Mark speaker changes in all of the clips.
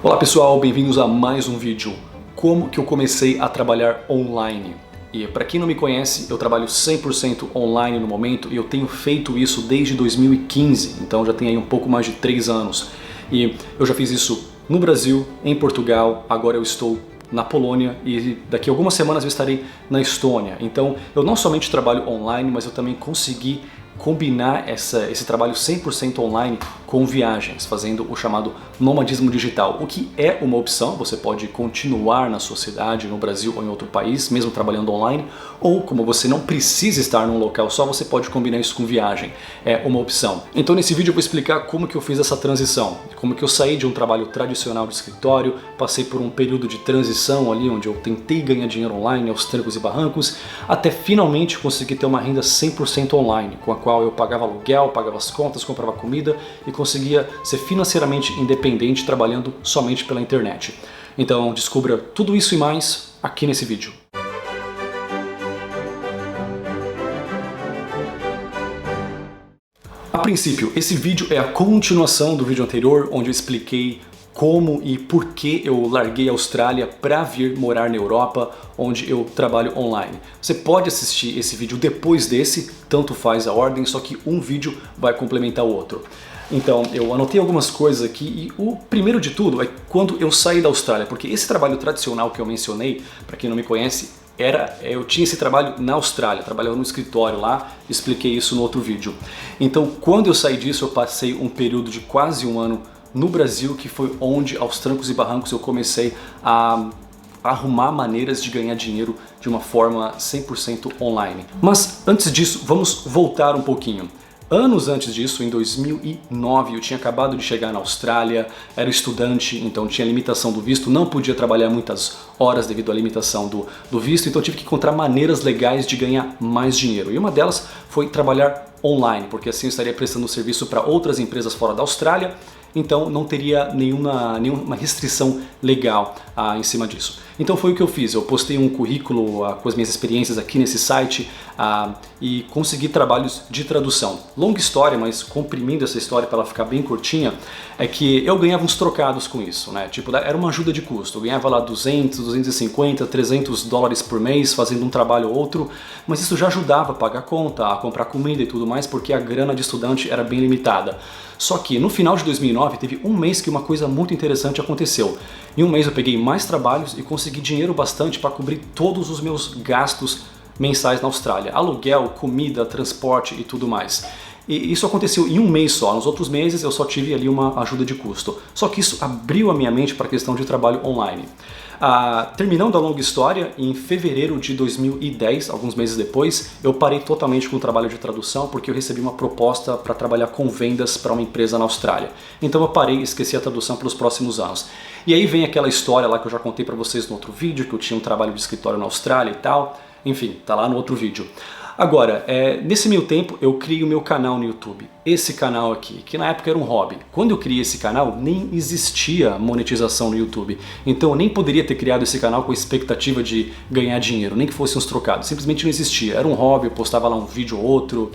Speaker 1: Olá pessoal, bem-vindos a mais um vídeo. Como que eu comecei a trabalhar online? E para quem não me conhece, eu trabalho 100% online no momento e eu tenho feito isso desde 2015, então já tem aí um pouco mais de 3 anos. E eu já fiz isso no Brasil, em Portugal, agora eu estou na Polônia e daqui a algumas semanas eu estarei na Estônia. Então eu não somente trabalho online, mas eu também consegui combinar esse trabalho 100% online com viagens, fazendo o chamado nomadismo digital, o que é uma opção. Você pode continuar na sua cidade, no Brasil ou em outro país, mesmo trabalhando online, ou como você não precisa estar num local só, você pode combinar isso com viagem, é uma opção. Então nesse vídeo eu vou explicar como que eu fiz essa transição, como que eu saí de um trabalho tradicional de escritório, passei por um período de transição ali onde eu tentei ganhar dinheiro online aos trancos e barrancos, até finalmente conseguir ter uma renda 100% online, com a qual eu pagava aluguel, pagava as contas, comprava comida e conseguia ser financeiramente independente trabalhando somente pela internet. Então descubra tudo isso e mais aqui nesse vídeo. A princípio, esse vídeo é a continuação do vídeo anterior, onde eu expliquei como e por que eu larguei a Austrália para vir morar na Europa, onde eu trabalho online. Você pode assistir esse vídeo depois desse, tanto faz a ordem, só que um vídeo vai complementar o outro. Então, eu anotei algumas coisas aqui e o primeiro de tudo é quando eu saí da Austrália, porque esse trabalho tradicional que eu mencionei, para quem não me conhece, eu tinha esse trabalho na Austrália, trabalhava no escritório lá, expliquei isso no outro vídeo. Então, quando eu saí disso, eu passei um período de quase um ano no Brasil, que foi onde, aos trancos e barrancos, eu comecei a arrumar maneiras de ganhar dinheiro de uma forma 100% online. Mas antes disso, vamos voltar um pouquinho. Anos antes disso, em 2009, eu tinha acabado de chegar na Austrália, era estudante, então tinha limitação do visto, não podia trabalhar muitas horas devido à limitação do visto, então tive que encontrar maneiras legais de ganhar mais dinheiro. E uma delas foi trabalhar online, porque assim eu estaria prestando serviço para outras empresas fora da Austrália, então não teria nenhuma restrição legal em cima disso. Então foi o que eu fiz, eu postei um currículo com as minhas experiências aqui nesse site e consegui trabalhos de tradução. Longa história, mas comprimindo essa história para ela ficar bem curtinha, é que eu ganhava uns trocados com isso, né? Tipo, era uma ajuda de custo, eu ganhava lá 200, 250, 300 dólares por mês fazendo um trabalho ou outro, mas isso já ajudava a pagar a conta, a comprar comida e tudo mais, porque a grana de estudante era bem limitada. Só que no final de 2009 teve um mês que uma coisa muito interessante aconteceu. Em um mês eu peguei mais trabalhos e consegui dinheiro bastante para cobrir todos os meus gastos mensais na Austrália. Aluguel, comida, transporte e tudo mais. E isso aconteceu em um mês só, nos outros meses eu só tive ali uma ajuda de custo. Só que isso abriu a minha mente para a questão de trabalho online. Terminando a longa história, em fevereiro de 2010, alguns meses depois, eu parei totalmente com o trabalho de tradução porque eu recebi uma proposta para trabalhar com vendas para uma empresa na Austrália. Então eu parei e esqueci a tradução pelos próximos anos. E aí vem aquela história lá que eu já contei para vocês no outro vídeo, que eu tinha um trabalho de escritório na Austrália e tal. Enfim, tá lá no outro vídeo. Agora, nesse meio tempo eu criei o meu canal no YouTube, esse canal aqui, que na época era um hobby. Quando eu criei esse canal nem existia monetização no YouTube, então eu nem poderia ter criado esse canal com a expectativa de ganhar dinheiro, nem que fosse uns trocados, simplesmente não existia. Era um hobby, eu postava lá um vídeo ou outro,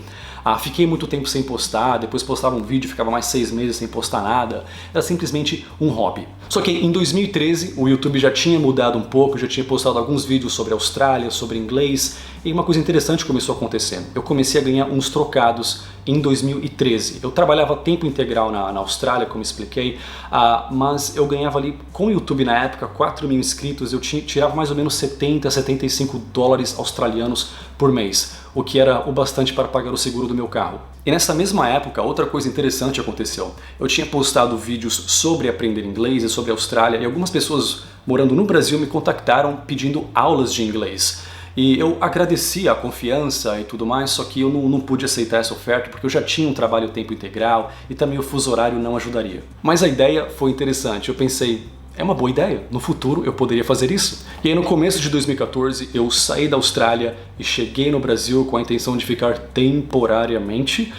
Speaker 1: fiquei muito tempo sem postar, depois postava um vídeo, ficava mais 6 meses sem postar nada, era simplesmente um hobby. Só que em 2013 o YouTube já tinha mudado um pouco, já tinha postado alguns vídeos sobre a Austrália, sobre inglês, e uma coisa interessante começou a acontecer. Eu comecei a ganhar uns trocados em 2013. Eu trabalhava tempo integral na Austrália, como expliquei, mas eu ganhava ali com o YouTube na época 4 mil inscritos, eu tirava mais ou menos 70 a 75 dólares australianos por mês, o que era o bastante para pagar o seguro do meu carro. E nessa mesma época, outra coisa interessante aconteceu. Eu tinha postado vídeos sobre aprender inglês e sobre a Austrália, e algumas pessoas morando no Brasil me contactaram pedindo aulas de inglês. E eu agradeci a confiança e tudo mais, só que eu não pude aceitar essa oferta porque eu já tinha um trabalho tempo integral e também o fuso horário não ajudaria. Mas a ideia foi interessante, eu pensei, é uma boa ideia, no futuro eu poderia fazer isso. E aí no começo de 2014 eu saí da Austrália e cheguei no Brasil com a intenção de ficar temporariamente.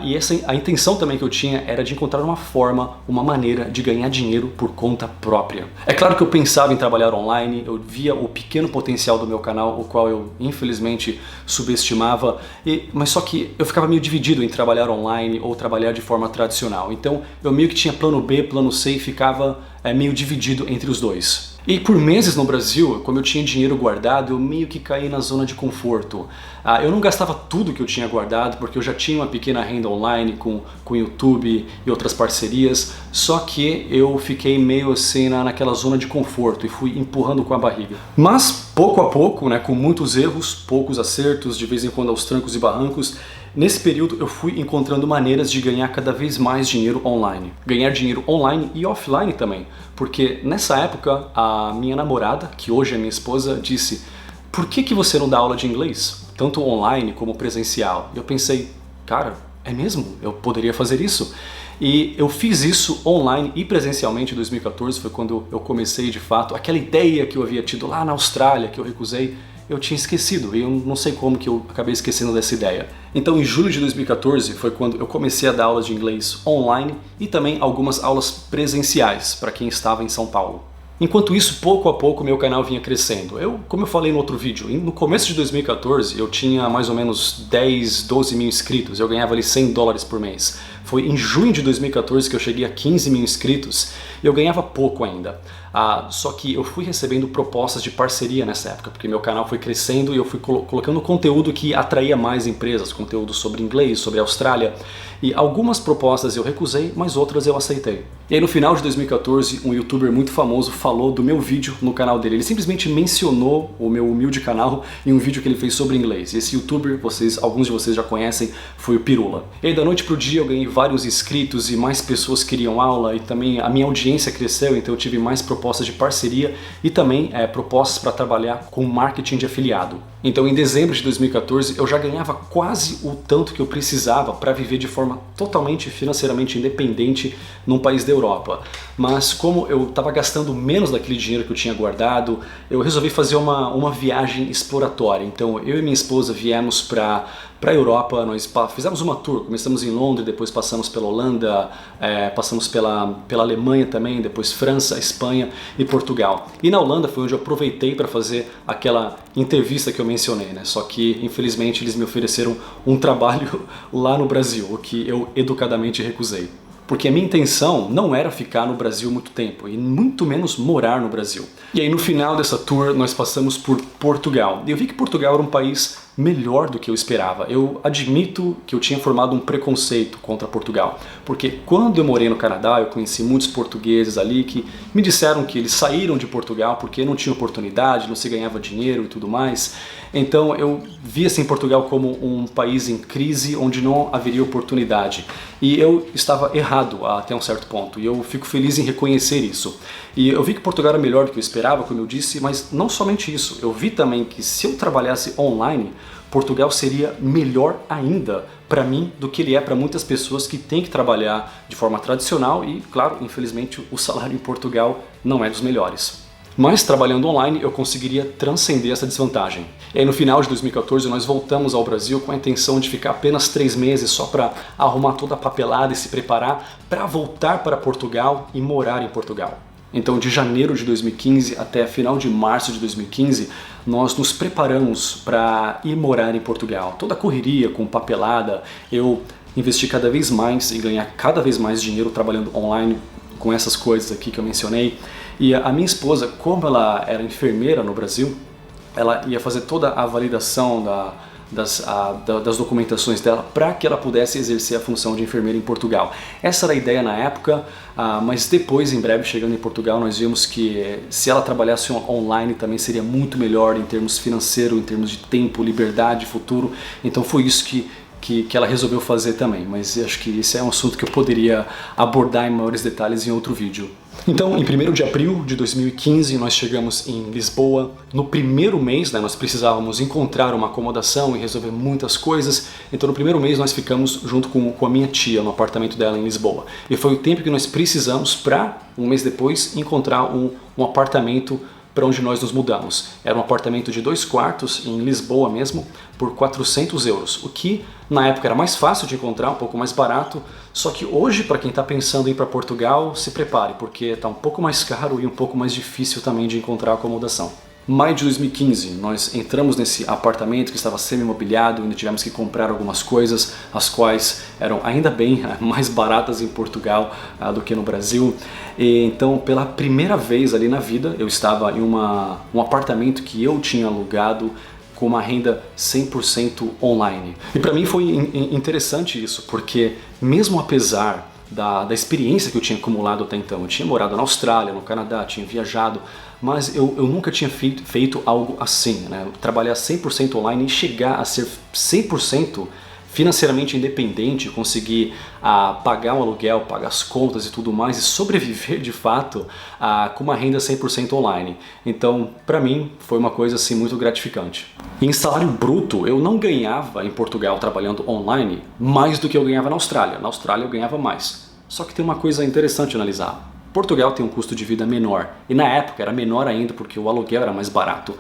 Speaker 1: E a intenção também que eu tinha era de encontrar uma forma, uma maneira de ganhar dinheiro por conta própria. É claro que eu pensava em trabalhar online, eu via o pequeno potencial do meu canal, o qual eu infelizmente subestimava, mas só que eu ficava meio dividido em trabalhar online ou trabalhar de forma tradicional. Então eu meio que tinha plano B, plano C e ficava meio dividido entre os dois. E por meses no Brasil, como eu tinha dinheiro guardado, eu meio que caí na zona de conforto. Eu não gastava tudo que eu tinha guardado, porque eu já tinha uma pequena renda online com YouTube e outras parcerias, só que eu fiquei meio assim naquela zona de conforto e fui empurrando com a barriga. Mas pouco a pouco, né, com muitos erros, poucos acertos, de vez em quando aos trancos e barrancos, nesse período eu fui encontrando maneiras de ganhar cada vez mais dinheiro online. Ganhar dinheiro online e offline também, porque nessa época a minha namorada, que hoje é minha esposa, disse: "Por que você não dá aula de inglês? Tanto online como presencial?" E eu pensei, cara, é mesmo? Eu poderia fazer isso? E eu fiz isso online e presencialmente em 2014, foi quando eu comecei de fato. Aquela ideia que eu havia tido lá na Austrália, que eu recusei, eu tinha esquecido, e eu não sei como que eu acabei esquecendo dessa ideia. Então em julho de 2014 foi quando eu comecei a dar aulas de inglês online e também algumas aulas presenciais para quem estava em São Paulo. Enquanto isso, pouco a pouco, meu canal vinha crescendo. Como eu falei no outro vídeo, no começo de 2014 eu tinha mais ou menos 10, 12 mil inscritos, eu ganhava ali $100 por mês. Foi em junho de 2014 que eu cheguei a 15 mil inscritos e eu ganhava pouco ainda. Só que eu fui recebendo propostas de parceria nessa época, porque meu canal foi crescendo e eu fui colocando conteúdo que atraía mais empresas, conteúdo sobre inglês, sobre a Austrália. E algumas propostas eu recusei, mas outras eu aceitei. E aí no final de 2014, um youtuber muito famoso falou do meu vídeo no canal dele. Ele simplesmente mencionou o meu humilde canal em um vídeo que ele fez sobre inglês. E esse youtuber, alguns de vocês já conhecem, foi o Pirula. E aí da noite pro dia eu ganhei vários inscritos e mais pessoas queriam aula, e também a minha audiência cresceu, então eu tive mais propostas de parceria e também propostas para trabalhar com marketing de afiliado. Então em dezembro de 2014 eu já ganhava quase o tanto que eu precisava para viver de forma totalmente financeiramente independente num país da Europa. Mas como eu estava gastando menos daquele dinheiro que eu tinha guardado, eu resolvi fazer uma viagem exploratória. Então eu e minha esposa viemos para a Europa, nós fizemos uma tour, começamos em Londres, depois passamos pela Holanda, passamos pela Alemanha também, depois França, Espanha e Portugal. E na Holanda foi onde eu aproveitei para fazer aquela entrevista que eu mencionei, né? Só que infelizmente eles me ofereceram um trabalho lá no Brasil, o que eu educadamente recusei. Porque a minha intenção não era ficar no Brasil muito tempo, e muito menos morar no Brasil. E aí no final dessa tour nós passamos por Portugal. E eu vi que Portugal era um país melhor do que eu esperava. Eu admito que eu tinha formado um preconceito contra Portugal, porque quando eu morei no Canadá eu conheci muitos portugueses ali que me disseram que eles saíram de Portugal porque não tinha oportunidade, não se ganhava dinheiro e tudo mais. Então eu via assim Portugal como um país em crise onde não haveria oportunidade. E eu estava errado até um certo ponto, e eu fico feliz em reconhecer isso. E eu vi que Portugal era melhor do que eu esperava, como eu disse, mas não somente isso. Eu vi também que se eu trabalhasse online, Portugal seria melhor ainda para mim do que ele é para muitas pessoas que têm que trabalhar de forma tradicional e, claro, infelizmente o salário em Portugal não é dos melhores. Mas trabalhando online eu conseguiria transcender essa desvantagem. E aí no final de 2014 nós voltamos ao Brasil com a intenção de ficar apenas 3 meses só para arrumar toda a papelada e se preparar para voltar para Portugal e morar em Portugal. Então de janeiro de 2015 até final de março de 2015 nós nos preparamos para ir morar em Portugal. Toda a correria com papelada, eu investi cada vez mais em ganhar cada vez mais dinheiro trabalhando online com essas coisas aqui que eu mencionei. E a minha esposa, como ela era enfermeira no Brasil, ela ia fazer toda a validação das documentações dela para que ela pudesse exercer a função de enfermeira em Portugal. Essa era a ideia na época, mas depois, em breve, chegando em Portugal, nós vimos que se ela trabalhasse online também seria muito melhor em termos financeiros, em termos de tempo, liberdade, futuro. Então foi isso que ela resolveu fazer também, mas acho que esse é um assunto que eu poderia abordar em maiores detalhes em outro vídeo. Então, em 1º de abril de 2015, nós chegamos em Lisboa. No primeiro mês, nós precisávamos encontrar uma acomodação e resolver muitas coisas. Então, no primeiro mês, nós ficamos junto com a minha tia no apartamento dela em Lisboa. E foi o tempo que nós precisamos para, um mês depois, encontrar um apartamento para onde nós nos mudamos. Era um apartamento de 2 quartos em Lisboa mesmo, por 400 euros, o que na época era mais fácil de encontrar, um pouco mais barato, só que hoje para quem está pensando em ir para Portugal, se prepare, porque está um pouco mais caro e um pouco mais difícil também de encontrar acomodação. Maio de 2015, nós entramos nesse apartamento que estava semi-imobiliado, ainda tivemos que comprar algumas coisas, as quais eram ainda bem mais baratas em Portugal do que no Brasil. E, então, pela primeira vez ali na vida, eu estava em um apartamento que eu tinha alugado com uma renda 100% online. E para mim foi interessante isso, porque mesmo apesar da experiência que eu tinha acumulado até então, eu tinha morado na Austrália, no Canadá, tinha viajado, mas eu nunca tinha feito algo assim, né? Trabalhar 100% online e chegar a ser 100% financeiramente independente, conseguir pagar um aluguel, pagar as contas e tudo mais e sobreviver de fato com uma renda 100% online. Então, para mim, foi uma coisa assim muito gratificante. Em salário bruto, eu não ganhava em Portugal trabalhando online mais do que eu ganhava na Austrália. Na Austrália eu ganhava mais. Só que tem uma coisa interessante a analisar. Portugal tem um custo de vida menor e na época era menor ainda porque o aluguel era mais barato.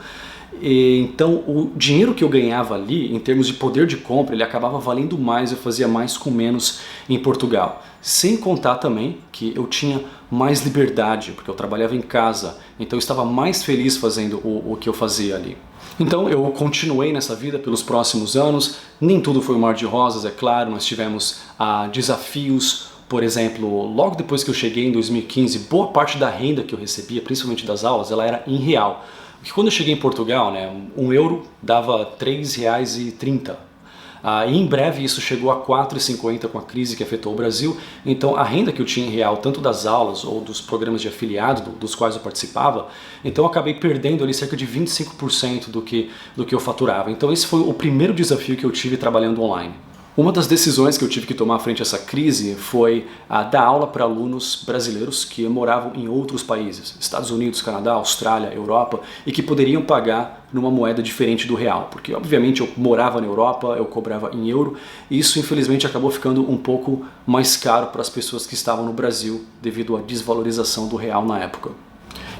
Speaker 1: Então o dinheiro que eu ganhava ali, em termos de poder de compra, ele acabava valendo mais, eu fazia mais com menos em Portugal. Sem contar também que eu tinha mais liberdade, porque eu trabalhava em casa, então eu estava mais feliz fazendo o que eu fazia ali. Então eu continuei nessa vida pelos próximos anos, nem tudo foi um mar de rosas, é claro, nós tivemos desafios. Por exemplo, logo depois que eu cheguei em 2015, boa parte da renda que eu recebia, principalmente das aulas, ela era em real. Porque quando eu cheguei em Portugal, né, €1 dava R$ 3,30. E em breve isso chegou a R$ 4,50 com a crise que afetou o Brasil. Então a renda que eu tinha em real, tanto das aulas ou dos programas de afiliado dos quais eu participava, então eu acabei perdendo ali cerca de 25% do que eu faturava. Então esse foi o primeiro desafio que eu tive trabalhando online. Uma das decisões que eu tive que tomar frente a essa crise foi dar aula para alunos brasileiros que moravam em outros países, Estados Unidos, Canadá, Austrália, Europa, e que poderiam pagar numa moeda diferente do real, porque obviamente eu morava na Europa, eu cobrava em euro, e isso infelizmente acabou ficando um pouco mais caro para as pessoas que estavam no Brasil devido à desvalorização do real na época.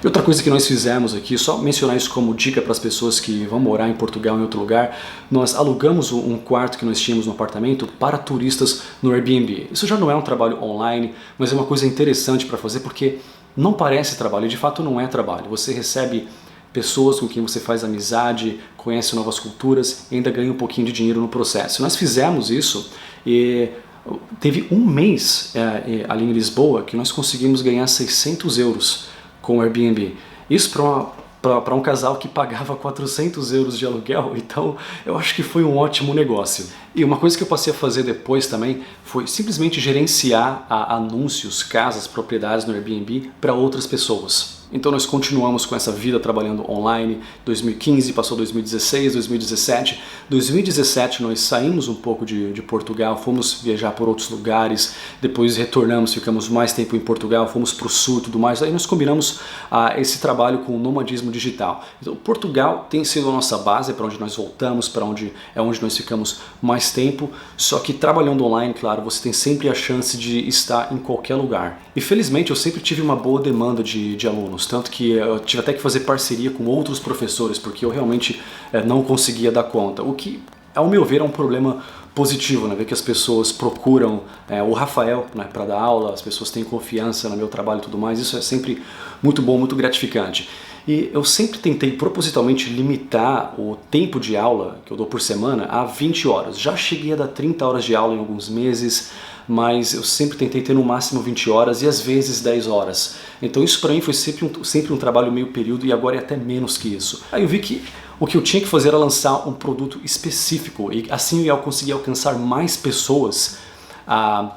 Speaker 1: E outra coisa que nós fizemos aqui, só mencionar isso como dica para as pessoas que vão morar em Portugal em outro lugar, nós alugamos um quarto que nós tínhamos no apartamento para turistas no Airbnb. Isso já não é um trabalho online, mas é uma coisa interessante para fazer porque não parece trabalho, de fato não é trabalho. Você recebe pessoas com quem você faz amizade, conhece novas culturas e ainda ganha um pouquinho de dinheiro no processo. Nós fizemos isso e teve um mês ali em Lisboa que nós conseguimos ganhar €600 com o Airbnb. Isso para um casal que pagava €400 de aluguel, então eu acho que foi um ótimo negócio. E uma coisa que eu passei a fazer depois também foi simplesmente gerenciar anúncios, casas, propriedades no Airbnb para outras pessoas. Então nós continuamos com essa vida trabalhando online, 2015, passou 2016, 2017. 2017 nós saímos um pouco de Portugal, fomos viajar por outros lugares, depois retornamos, ficamos mais tempo em Portugal, fomos para o sul e tudo mais. Aí nós combinamos esse trabalho com o nomadismo digital. Então Portugal tem sido a nossa base, para onde nós voltamos, para onde nós ficamos mais tempo, só que trabalhando online, claro, você tem sempre a chance de estar em qualquer lugar. E felizmente eu sempre tive uma boa demanda de alunos, tanto que eu tive até que fazer parceria com outros professores, porque eu realmente não conseguia dar conta, o que, ao meu ver, é um problema positivo, né? Ver que as pessoas procuram o Rafael, né, para dar aula, as pessoas têm confiança no meu trabalho e tudo mais, isso é sempre muito bom, muito gratificante. E eu sempre tentei propositalmente limitar o tempo de aula que eu dou por semana a 20 horas. Já cheguei a dar 30 horas de aula em alguns meses, mas eu sempre tentei ter no máximo 20 horas e às vezes 10 horas. Então isso para mim foi sempre um trabalho meio período e agora é até menos que isso. Aí eu vi que o que eu tinha que fazer era lançar um produto específico e assim eu ia conseguir alcançar mais pessoas,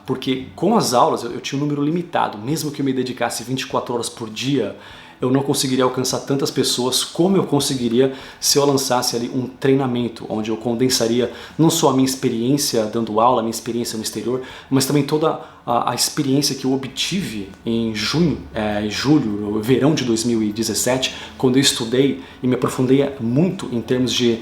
Speaker 1: porque com as aulas eu tinha um número limitado, mesmo que eu me dedicasse 24 horas por dia, eu não conseguiria alcançar tantas pessoas como eu conseguiria se eu lançasse ali um treinamento, onde eu condensaria não só a minha experiência dando aula, a minha experiência no exterior, mas também toda a experiência que eu obtive em junho e julho, no verão de 2017, quando eu estudei e me aprofundei muito em termos de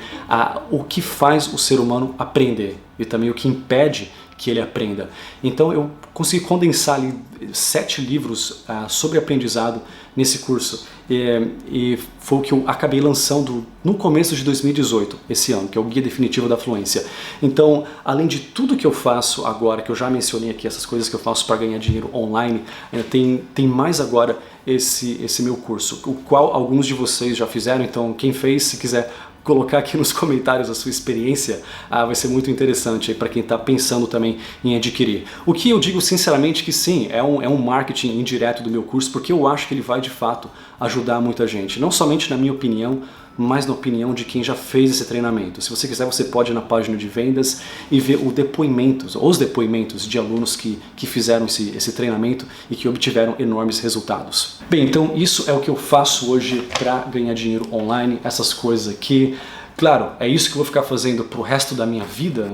Speaker 1: o que faz o ser humano aprender e também o que impede que ele aprenda. Então eu consegui condensar ali 7 livros sobre aprendizado nesse curso e foi o que eu acabei lançando no começo de 2018, esse ano, que é o Guia Definitivo da Fluência. Então, além de tudo que eu faço agora, que eu já mencionei aqui, essas coisas que eu faço para ganhar dinheiro online, tem mais agora esse meu curso, o qual alguns de vocês já fizeram, então quem fez, se quiser colocar aqui nos comentários a sua experiência, vai ser muito interessante para quem está pensando também em adquirir. O que eu digo sinceramente que sim, é um marketing indireto do meu curso, porque eu acho que ele vai de fato ajudar muita gente, não somente na minha opinião, mas na opinião de quem já fez esse treinamento. Se você quiser, você pode ir na página de vendas e ver os depoimentos de alunos que fizeram esse treinamento e que obtiveram enormes resultados. Bem, então isso é o que eu faço hoje para ganhar dinheiro online, essas coisas aqui. Claro, é isso que eu vou ficar fazendo pro resto da minha vida?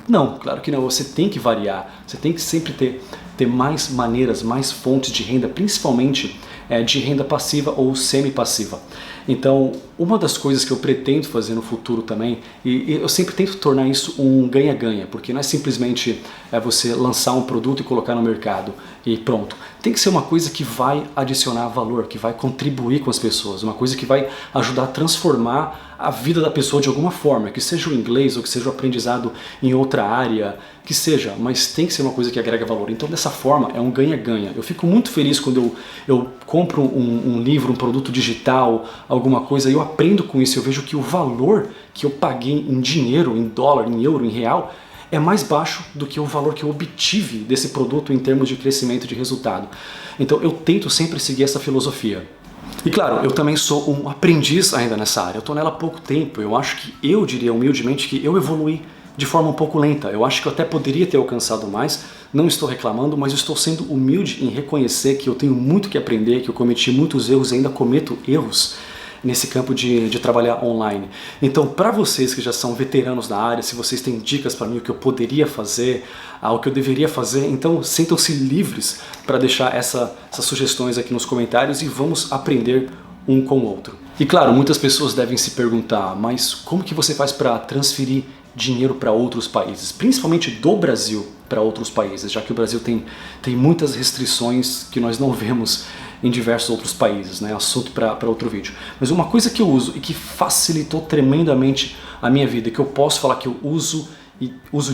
Speaker 1: Não, claro que não. Você tem que variar, você tem que sempre ter mais maneiras, mais fontes de renda, principalmente de renda passiva ou semi-passiva. Então, uma das coisas que eu pretendo fazer no futuro também, e eu sempre tento tornar isso um ganha-ganha, porque não é simplesmente você lançar um produto e colocar no mercado e pronto. Tem que ser uma coisa que vai adicionar valor, que vai contribuir com as pessoas, uma coisa que vai ajudar a transformar a vida da pessoa de alguma forma, que seja o inglês ou que seja o aprendizado em outra área, que seja, mas tem que ser uma coisa que agrega valor. Então dessa forma é um ganha-ganha. Eu fico muito feliz quando eu compro um livro, um produto digital, alguma coisa, e eu aprendo com isso, eu vejo que o valor que eu paguei em dinheiro, em dólar, em euro, em real, é mais baixo do que o valor que eu obtive desse produto em termos de crescimento de resultado. Então eu tento sempre seguir essa filosofia. E claro, eu também sou um aprendiz ainda nessa área, eu estou nela há pouco tempo, eu acho que eu diria humildemente que eu evoluí de forma um pouco lenta, eu acho que eu até poderia ter alcançado mais, não estou reclamando, mas eu estou sendo humilde em reconhecer que eu tenho muito que aprender, que eu cometi muitos erros e ainda cometo erros nesse campo de trabalhar online. Então, para vocês que já são veteranos na área, se vocês têm dicas para mim o que eu poderia fazer, o que eu deveria fazer, então sintam-se livres para deixar essas sugestões aqui nos comentários e vamos aprender um com o outro. E claro, muitas pessoas devem se perguntar, mas como que você faz para transferir dinheiro para outros países, principalmente do Brasil para outros países, já que o Brasil tem muitas restrições que nós não vemos em diversos outros países, né? Assunto para outro vídeo. Mas uma coisa que eu uso e que facilitou tremendamente a minha vida, que eu posso falar que eu uso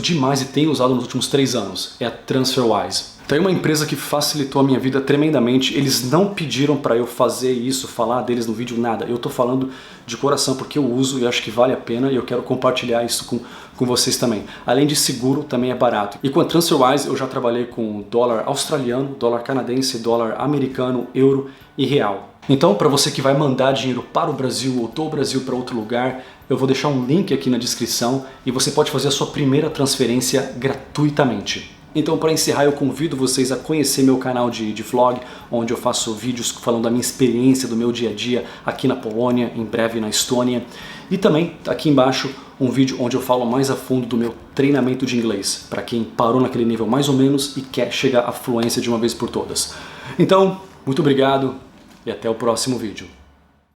Speaker 1: demais e tenho usado nos últimos 3 anos, é a TransferWise. Tem uma empresa que facilitou a minha vida tremendamente, eles não pediram para eu fazer isso, falar deles no vídeo, nada. Eu tô falando de coração porque eu uso e acho que vale a pena e eu quero compartilhar isso com vocês também. Além de seguro, também é barato. E com a TransferWise eu já trabalhei com dólar australiano, dólar canadense, dólar americano, euro e real. Então, para você que vai mandar dinheiro para o Brasil ou do Brasil para outro lugar, eu vou deixar um link aqui na descrição e você pode fazer a sua primeira transferência gratuitamente. Então, para encerrar, eu convido vocês a conhecer meu canal de vlog, onde eu faço vídeos falando da minha experiência, do meu dia a dia aqui na Polônia, em breve na Estônia. E também, aqui embaixo, um vídeo onde eu falo mais a fundo do meu treinamento de inglês, para quem parou naquele nível mais ou menos e quer chegar à fluência de uma vez por todas. Então, muito obrigado e até o próximo vídeo.